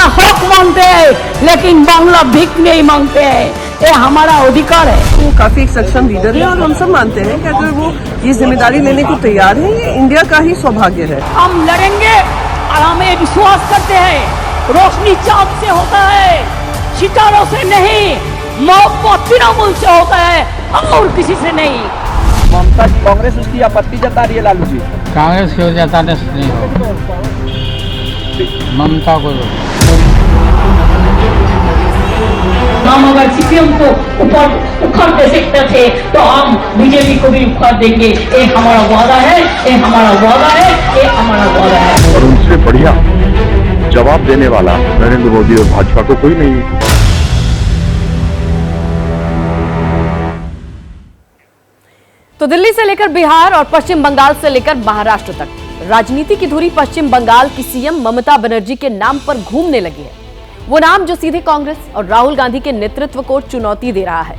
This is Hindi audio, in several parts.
बांग्ला हक मांगते हैं, लेकिन बांग्ला भीख नहीं मांगते हैं। ये हमारा अधिकार है। वो काफी एक सक्षम लीडर है और हम सब मानते हैं कि अगर वो ये जिम्मेदारी लेने को तैयार है, ये इंडिया का ही सौभाग्य है। हम लड़ेंगे और हमें विश्वास करते हैं रोशनी चाँद से होता है, सितारों से नहीं, मोहब्बत तृणमूल से होता है और किसी से नहीं। ममता कांग्रेस उसकी आपत्ति जता रही है लालू जी। कांग्रेस की वजह से नहीं हो, ममता को हम अगर सीपीएम को ऊपर उखाड़ दे सकते थे तो हम बीजेपी को भी उखाड़ देंगे। ये हमारा वादा है, ये हमारा वादा है, ये हमारा वादा है। और उनसे बढ़िया जवाब देने वाला नरेंद्र मोदी और भाजपा को कोई नहीं है। तो दिल्ली से लेकर बिहार और पश्चिम बंगाल से लेकर महाराष्ट्र तक राजनीति की धुरी पश्चिम बंगाल की सीएम ममता बनर्जी के नाम पर घूमने लगी है। वो नाम जो सीधे कांग्रेस और राहुल गांधी के नेतृत्व को चुनौती दे रहा है।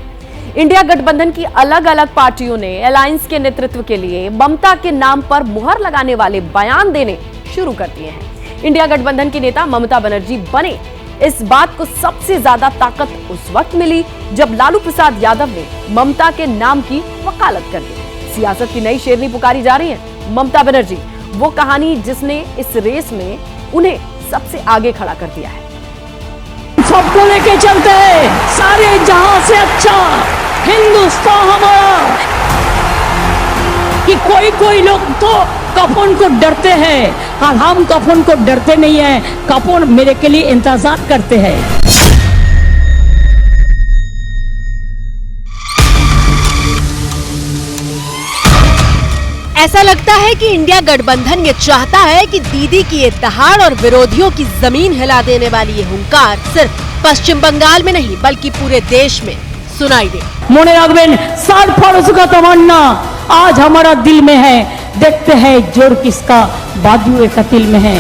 इंडिया गठबंधन की अलग अलग पार्टियों ने अलायंस के नेतृत्व के लिए ममता के नाम पर मुहर लगाने वाले बयान देने शुरू कर दिए हैं। इंडिया गठबंधन की नेता ममता बनर्जी बने, इस बात को सबसे ज्यादा ताकत उस वक्त मिली जब लालू प्रसाद यादव ने ममता के नाम की वकालत कर दी। सियासत की नई शेरनी पुकारी जा रही है ममता बनर्जी, वो कहानी जिसने इस रेस में उन्हें सबसे आगे खड़ा कर दिया है। सबको लेके चलते हैं, सारे जहां से अच्छा हिंदुस्तान हमारा। कि कोई लोग तो कफन को डरते हैं और हम कफन को डरते नहीं हैं। कफन मेरे के लिए इंतजार करते हैं। ऐसा लगता है कि इंडिया गठबंधन ये चाहता है कि दीदी की ये दहाड़ और विरोधियों की जमीन हिला देने वाली ये हुंकार सिर्फ पश्चिम बंगाल में नहीं बल्कि पूरे देश में सुनाई दे। मोने रखबेन 60 फरोज का तमन्ना आज हमारा दिल में है। देखते हैं जोर किसका बाजुए कतिल में है।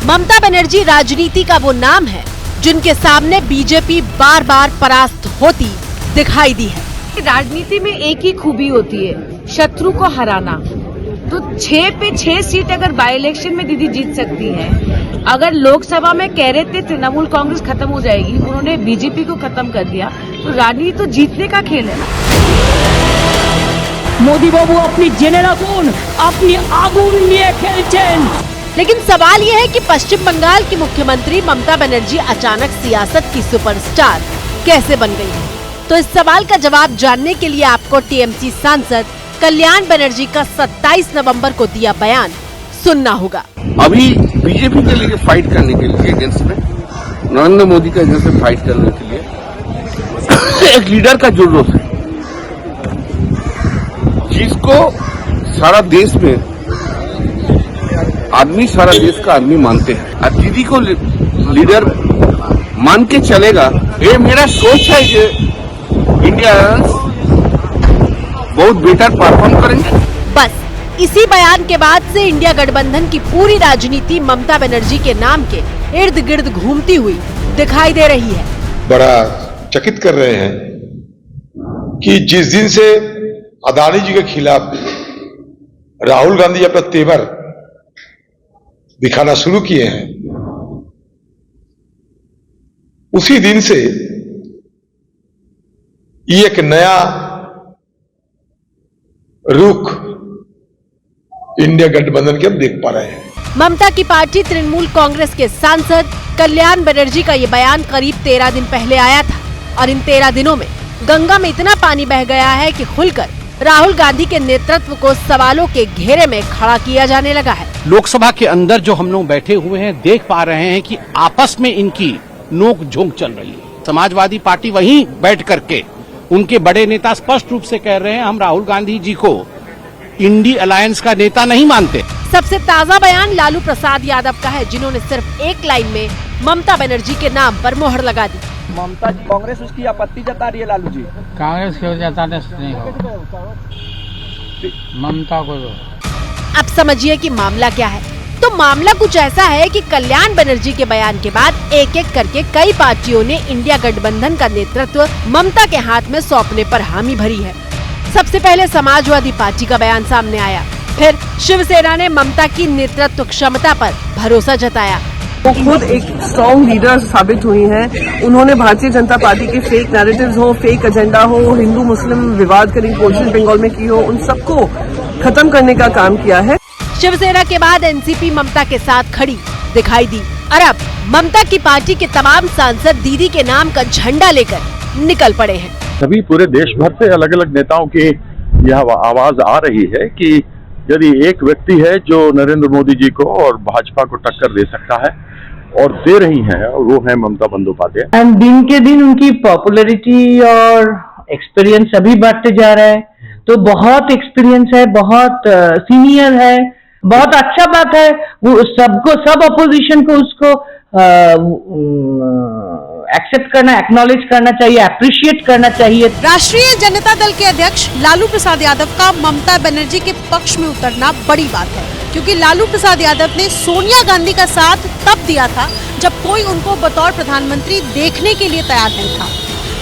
ममता बनर्जी राजनीति का वो नाम है जिनके सामने बीजेपी बार बार परास्त होती दिखाई दी है। राजनीति में एक ही खूबी होती है, शत्रु को हराना। तो 6 पे 6 सीट अगर बाई इलेक्शन में दीदी जीत सकती है। अगर लोकसभा में कह रहे थे तृणमूल कांग्रेस खत्म हो जाएगी, उन्होंने बीजेपी को खत्म कर दिया। तो राजनीति तो जीतने का खेल है। मोदी बाबू अपनी जेनेरा गुण अपनी आगुन लिए खेलचेन। लेकिन सवाल यह है कि पश्चिम बंगाल की मुख्यमंत्री ममता बनर्जी अचानक सियासत की सुपरस्टार कैसे बन गई है? तो इस सवाल का जवाब जानने के लिए आपको टीएमसी सांसद कल्याण बनर्जी का 27 नवंबर को दिया बयान सुनना होगा। अभी बीजेपी के लिए फाइट करने के लिए अगेंस्ट में, नरेंद्र मोदी के अगेंस्ट में फाइट करने के लिए एक लीडर का जरूरत है, जिसको सारा देश में आदमी, सारा देश का आदमी मानते हैं। और दीदी को लीडर मान के चलेगा, ये मेरा सोच है कि इंडिया बहुत बेटर परफॉर्म करेंगे। बस इसी बयान के बाद से इंडिया गठबंधन की पूरी राजनीति ममता बनर्जी के नाम के इर्द गिर्द घूमती हुई दिखाई दे रही है। बड़ा चकित कर रहे हैं कि जिस दिन से अदानी जी के खिलाफ राहुल गांधी अपना तेवर दिखाना शुरू किए हैं, उसी दिन से ये एक नया रुख इंडिया गठबंधन के हम देख पा रहे हैं। ममता की पार्टी तृणमूल कांग्रेस के सांसद कल्याण बनर्जी का ये बयान करीब 13 दिन पहले आया था और इन 13 दिनों में गंगा में इतना पानी बह गया है कि खुलकर राहुल गांधी के नेतृत्व को सवालों के घेरे में खड़ा किया जाने लगा है। लोकसभा के अंदर जो हम लोग बैठे हुए हैं, देख पा रहे हैं कि आपस में इनकी नोक झोंक चल रही है। समाजवादी पार्टी वहीं बैठ करके उनके बड़े नेता स्पष्ट रूप से कह रहे हैं, हम राहुल गांधी जी को इंडी अलायंस का नेता नहीं मानते। सबसे ताजा बयान लालू प्रसाद यादव का है, जिन्होंने सिर्फ एक लाइन में ममता बनर्जी के नाम पर मोहर लगा दी। ममता कांग्रेस उसकी आपत्ति जता रही है लालू जी। कांग्रेस की वजह से नहीं हो, ममता को अब समझिए कि मामला क्या है। तो मामला कुछ ऐसा है कि कल्याण बनर्जी के बयान के बाद एक एक करके कई पार्टियों ने इंडिया गठबंधन का नेतृत्व ममता के हाथ में सौंपने पर हामी भरी है। सबसे पहले समाजवादी पार्टी का बयान सामने आया, फिर शिवसेना ने ममता की नेतृत्व क्षमता पर भरोसा जताया। वो खुद एक स्ट्रॉन्ग लीडर साबित हुई हैं। उन्होंने भारतीय जनता पार्टी के फेक नैरेटिव्स हो, फेक एजेंडा हो, हिंदू मुस्लिम विवाद करी कोशिश बंगाल में की हो, उन सबको खत्म करने का काम किया है। शिवसेना के बाद एनसीपी ममता के साथ खड़ी दिखाई दी और अब ममता की पार्टी के तमाम सांसद दीदी के नाम का झंडा लेकर निकल पड़े हैं। सभी पूरे देश भर से अलग अलग नेताओं की यह आवाज आ रही है कि यदि एक व्यक्ति है जो नरेंद्र मोदी जी को और भाजपा को टक्कर दे सकता है और दे रही हैं, और वो है ममता बंदोपाध्याय। एंड दिन के दिन उनकी पॉपुलैरिटी और एक्सपीरियंस अभी बढ़ते जा रहा है, तो बहुत एक्सपीरियंस है, बहुत सीनियर है, बहुत अच्छा बात है। वो सबको, सब अपोजिशन को उसको एक्सेप्ट करना, एक्नॉलेज करना चाहिए, अप्रिशिएट करना चाहिए। राष्ट्रीय जनता दल के अध्यक्ष लालू प्रसाद यादव का ममता बनर्जी के पक्ष में उतरना बड़ी बात है, क्योंकि लालू प्रसाद यादव ने सोनिया गांधी का साथ तब दिया था जब कोई उनको बतौर प्रधानमंत्री देखने के लिए तैयार नहीं था।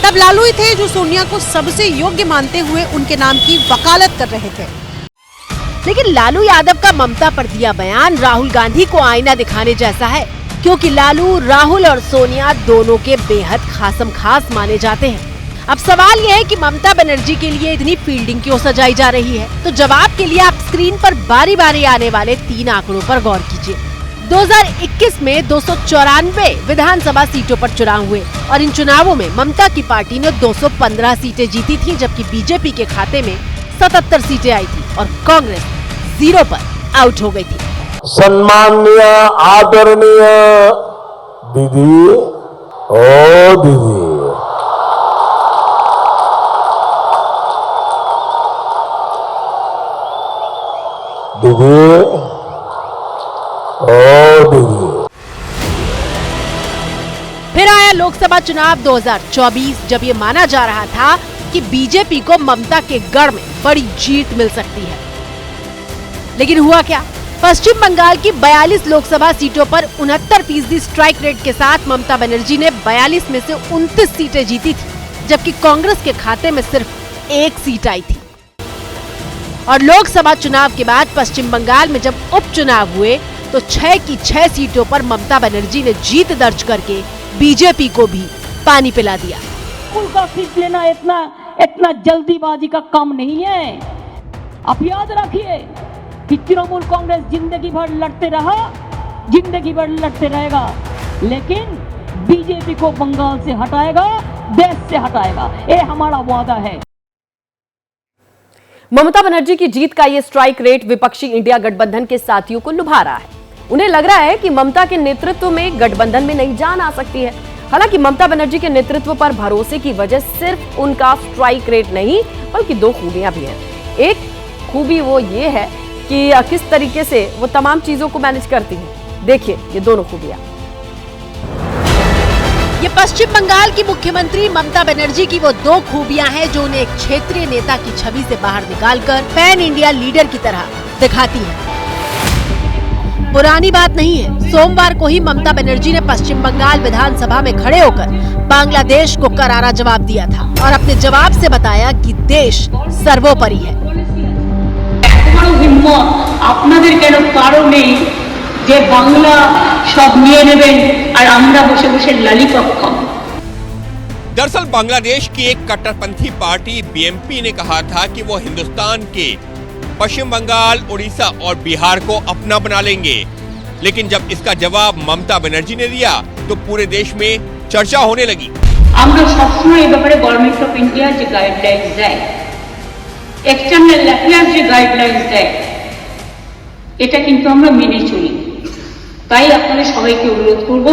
तब लालू ही थे जो सोनिया को सबसे योग्य मानते हुए उनके नाम की वकालत कर रहे थे। लेकिन लालू यादव का ममता पर दिया बयान राहुल गांधी को आईना दिखाने जैसा है, क्योंकि लालू, राहुल और सोनिया दोनों के बेहद खासम खास माने जाते हैं। अब सवाल यह है कि ममता बनर्जी के लिए इतनी फील्डिंग क्यों सजाई जा रही है? तो जवाब के लिए आप स्क्रीन पर बारी बारी आने वाले 3 आंकड़ों पर गौर कीजिए। 2021 में 294 विधानसभा सीटों पर चुनाव हुए और इन चुनावों में ममता की पार्टी ने 215 सीटें जीती थी, जबकि बीजेपी के खाते में 77 सीटें आई थी और कांग्रेस 0 पर आउट हो गई थी। सम्माननीय आदरणीय दीदी, ओ दीदी, दीदी, ओ दीदी। फिर आया लोकसभा चुनाव 2024, जब ये माना जा रहा था कि बीजेपी को ममता के गढ़ में बड़ी जीत मिल सकती है। लेकिन हुआ क्या? पश्चिम बंगाल की 42 लोकसभा सीटों पर 69% स्ट्राइक रेट के साथ ममता बनर्जी ने 42 में से 29 सीटें जीती थी, जबकि कांग्रेस के खाते में सिर्फ 1 सीट आई थी। और लोकसभा चुनाव के बाद पश्चिम बंगाल में जब उपचुनाव हुए तो 6 की 6 सीटों पर ममता बनर्जी ने जीत दर्ज करके बीजेपी को भी पानी पिला दिया। उनका सीट लेना इतना जल्दीबाजी का काम नहीं है। आप याद रखिए कि तृणमूल कांग्रेस जिंदगी भर लड़ते रहा, जिंदगी भर लड़ते रहेगा, लेकिन बीजेपी को बंगाल से हटाएगा, देश से हटाएगा, ये हमारा वादा है। ममता बनर्जी की जीत का ये स्ट्राइक रेट विपक्षी इंडिया गठबंधन के साथियों को लुभा रहा है। उन्हें लग रहा है कि ममता के नेतृत्व में गठबंधन में नई जान आ सकती है। हालांकि ममता बनर्जी के नेतृत्व पर भरोसे की वजह सिर्फ उनका स्ट्राइक रेट नहीं, बल्कि 2 खूबियां भी हैं। एक खूबी वो ये है कि किस तरीके से वो तमाम चीजों को मैनेज करती हैं। देखिए ये दोनों खूबियां। ये पश्चिम बंगाल की मुख्यमंत्री ममता बनर्जी की वो 2 खूबियां हैं जो उन्हें एक क्षेत्रीय नेता की छवि से बाहर निकालकर पैन इंडिया लीडर की तरह दिखाती हैं। पुरानी बात नहीं है, सोमवार को ही ममता बनर्जी ने पश्चिम बंगाल विधानसभा में खड़े होकर बांग्लादेश को करारा जवाब दिया था और अपने जवाब से बताया कि देश सर्वोपरि है। আপনাদের কেন কারো নেই যে বাংলা সব নিয়ে নেবেন আর আমরা বসে বসে লালিপপ খাবো। दरअसल बांग्लादेश की एक कट्टरपंथी पार्टी बीएमपी ने कहा था कि वो हिंदुस्तान के पश्चिम बंगाल, उड़ीसा और बिहार को अपना बना लेंगे, लेकिन जब इसका जवाब ममता बनर्जी ने दिया तो पूरे देश में चर्चा होने लगी। আমরা সবসময় এই ব্যাপারে গভর্নমেন্ট অফ ইন্ডিয়া যে গাইডলাইন্স দেয়, এক্সটার্নাল অ্যাফেয়ার্স যে গাইডলাইন্স দেয়, এটা কিন্তু আমরা মেনে চলি। তাই আপনাদের সবাইকে অনুরোধ করব।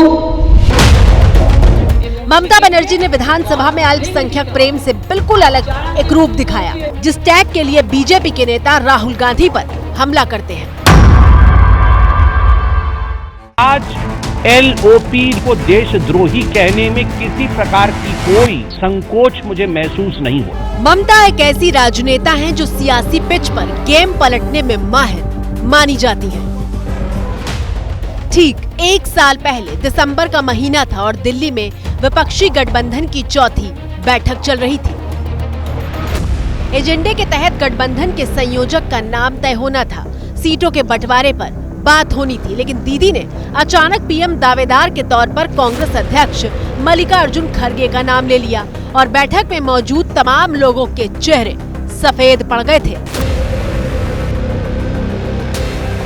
ममता बनर्जी ने विधानसभा में अल्पसंख्यक प्रेम से बिल्कुल अलग एक रूप दिखाया, जिस टैग के लिए बीजेपी के नेता राहुल गांधी पर हमला करते हैं। आज एलओपी को देशद्रोही कहने में किसी प्रकार की कोई संकोच मुझे महसूस नहीं हो। ममता एक ऐसी राजनेता हैं जो सियासी पिच पर गेम पलटने में माहिर मानी जाती हैं। ठीक 1 साल पहले दिसंबर का महीना था और दिल्ली में विपक्षी गठबंधन की चौथी बैठक चल रही थी। एजेंडे के तहत गठबंधन के संयोजक का नाम तय होना था। सीटों के बंटवारे पर बात होनी थी, लेकिन दीदी ने अचानक पीएम दावेदार के तौर पर कांग्रेस अध्यक्ष मल्लिकार्जुन खड़गे का नाम ले लिया और बैठक में मौजूद तमाम लोगों के चेहरे सफेद पड़ गए थे।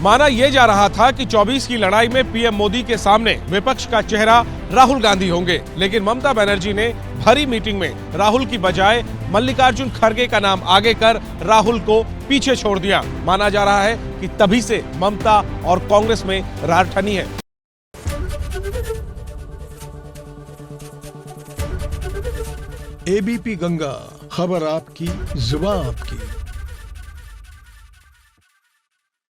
माना यह जा रहा था कि 24 की लड़ाई में पीएम मोदी के सामने विपक्ष का चेहरा राहुल गांधी होंगे, लेकिन ममता बनर्जी ने भरी मीटिंग में राहुल की बजाय मल्लिकार्जुन खड़गे का नाम आगे कर राहुल को पीछे छोड़ दिया। माना जा रहा है कि तभी से ममता और कांग्रेस में रार ठनी है। एबीपी गंगा, खबर आपकी, जुबान आपकी।